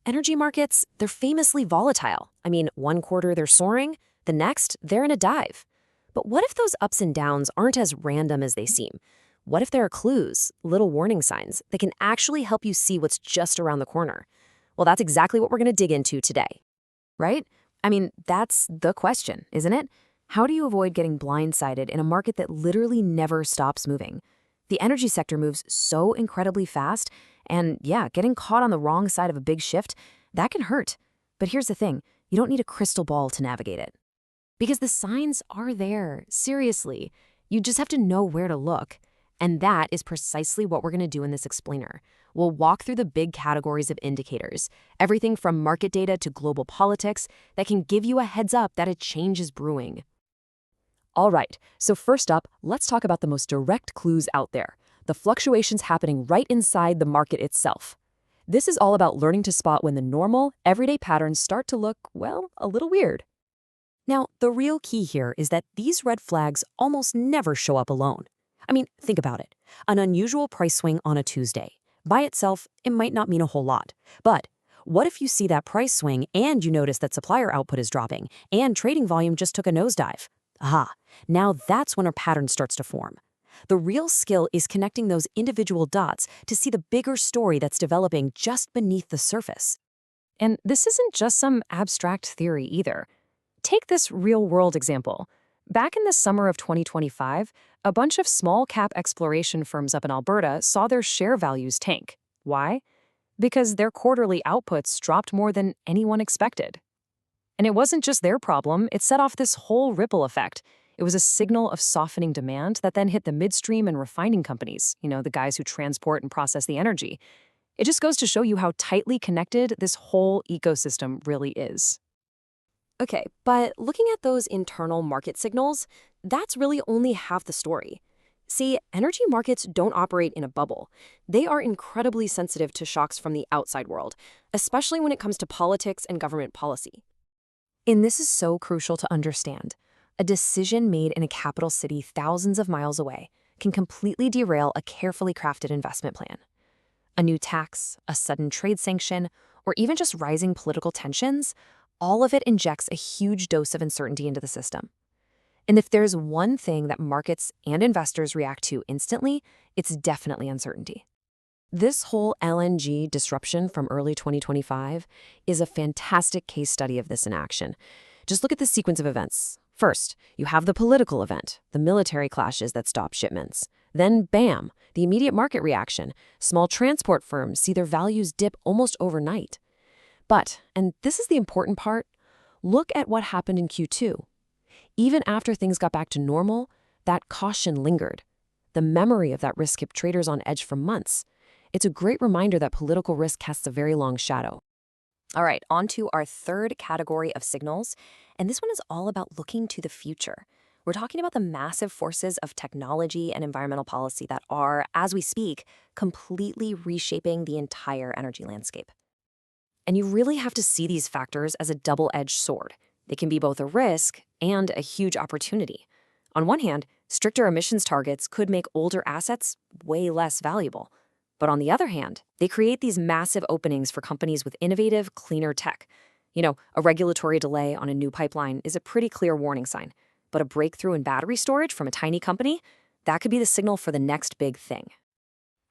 Energy markets, they're famously volatile. I mean, one quarter they're soaring, the next they're in a dive. But what if those ups and downs aren't as random as they seem? What if there are clues, little warning signs, that can actually help you see what's just around the corner? Well, that's exactly what we're going to dig into today, right? I mean, that's the question, isn't it? How do you avoid getting blindsided in a market that literally never stops moving? The energy sector moves so incredibly fast, and yeah, getting caught on the wrong side of a big shift, that can hurt. But here's the thing, you don't need a crystal ball to navigate it. Because the signs are there, seriously. You just have to know where to look. And that is precisely what we're going to do in this explainer. We'll walk through the big categories of indicators, everything from market data to global politics, that can give you a heads up that a change is brewing. All right, so first up, let's talk about the most direct clues out there, the fluctuations happening right inside the market itself. This is all about learning to spot when the normal, everyday patterns start to look, well, a little weird. Now, the real key here is that these red flags almost never show up alone. I mean, think about it. An unusual price swing on a Tuesday. By itself, it might not mean a whole lot. But what if you see that price swing and you notice that supplier output is dropping and trading volume just took a nosedive? Aha, now that's when a pattern starts to form. The real skill is connecting those individual dots to see the bigger story that's developing just beneath the surface. And this isn't just some abstract theory either. Take this real-world example. Back in the summer of 2025, a bunch of small-cap exploration firms up in Alberta saw their share values tank. Why? Because their quarterly outputs dropped more than anyone expected. And it wasn't just their problem, it set off this whole ripple effect. It was a signal of softening demand that then hit the midstream and refining companies, the guys who transport and process the energy. It just goes to show you how tightly connected this whole ecosystem really is. Okay, but looking at those internal market signals, that's really only half the story. See, energy markets don't operate in a bubble. They are incredibly sensitive to shocks from the outside world, especially when it comes to politics and government policy. And this is so crucial to understand. A decision made in a capital city thousands of miles away can completely derail a carefully crafted investment plan. A new tax, a sudden trade sanction, or even just rising political tensions, all of it injects a huge dose of uncertainty into the system. And if there's one thing that markets and investors react to instantly, it's definitely uncertainty. This whole LNG disruption from early 2025 is a fantastic case study of this in action. Just look at the sequence of events. First, you have the political event, the military clashes that stop shipments. Then, bam, the immediate market reaction. Small transport firms see their values dip almost overnight. But, and this is the important part, look at what happened in Q2. Even after things got back to normal, that caution lingered. The memory of that risk kept traders on edge for months. It's a great reminder that political risk casts a very long shadow. All right, on to our third category of signals, and this one is all about looking to the future. We're talking about the massive forces of technology and environmental policy that are, as we speak, completely reshaping the entire energy landscape. And you really have to see these factors as a double-edged sword. They can be both a risk and a huge opportunity. On one hand, stricter emissions targets could make older assets way less valuable. But on the other hand, they create these massive openings for companies with innovative, cleaner tech. A regulatory delay on a new pipeline is a pretty clear warning sign. But a breakthrough in battery storage from a tiny company, that could be the signal for the next big thing.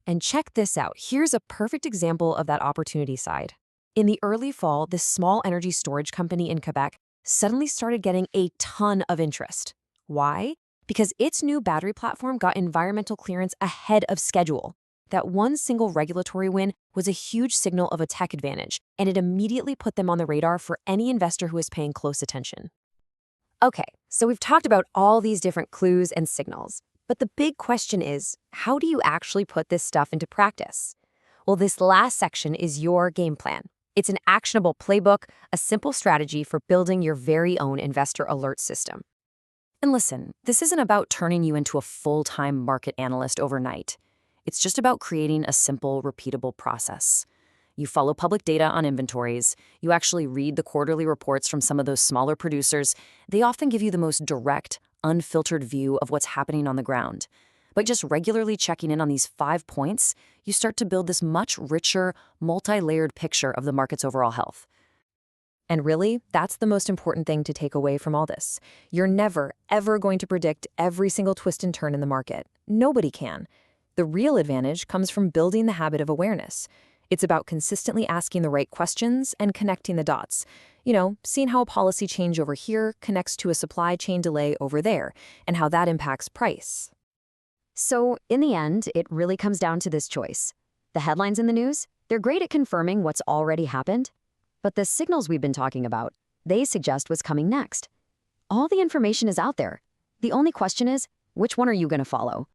And check this out. Here's a perfect example of that opportunity side. In the early fall, this small energy storage company in Quebec suddenly started getting a ton of interest. Why? Because its new battery platform got environmental clearance ahead of schedule. That one single regulatory win was a huge signal of a tech advantage, and it immediately put them on the radar for any investor who is paying close attention. Okay, so we've talked about all these different clues and signals, but the big question is, how do you actually put this stuff into practice? Well, this last section is your game plan. It's an actionable playbook, a simple strategy for building your very own investor alert system. And listen, this isn't about turning you into a full-time market analyst overnight. It's just about creating a simple, repeatable process. You follow public data on inventories. You actually read the quarterly reports from some of those smaller producers. They often give you the most direct, unfiltered view of what's happening on the ground. By just regularly checking in on these 5 points, you start to build this much richer, multi-layered picture of the market's overall health. And really, that's the most important thing to take away from all this. You're never, ever going to predict every single twist and turn in the market. Nobody can. The real advantage comes from building the habit of awareness. It's about consistently asking the right questions and connecting the dots. Seeing how a policy change over here connects to a supply chain delay over there, and how that impacts price. So, in the end, it really comes down to this choice. The headlines in the news, they're great at confirming what's already happened. But the signals we've been talking about, they suggest what's coming next. All the information is out there. The only question is, which one are you going to follow?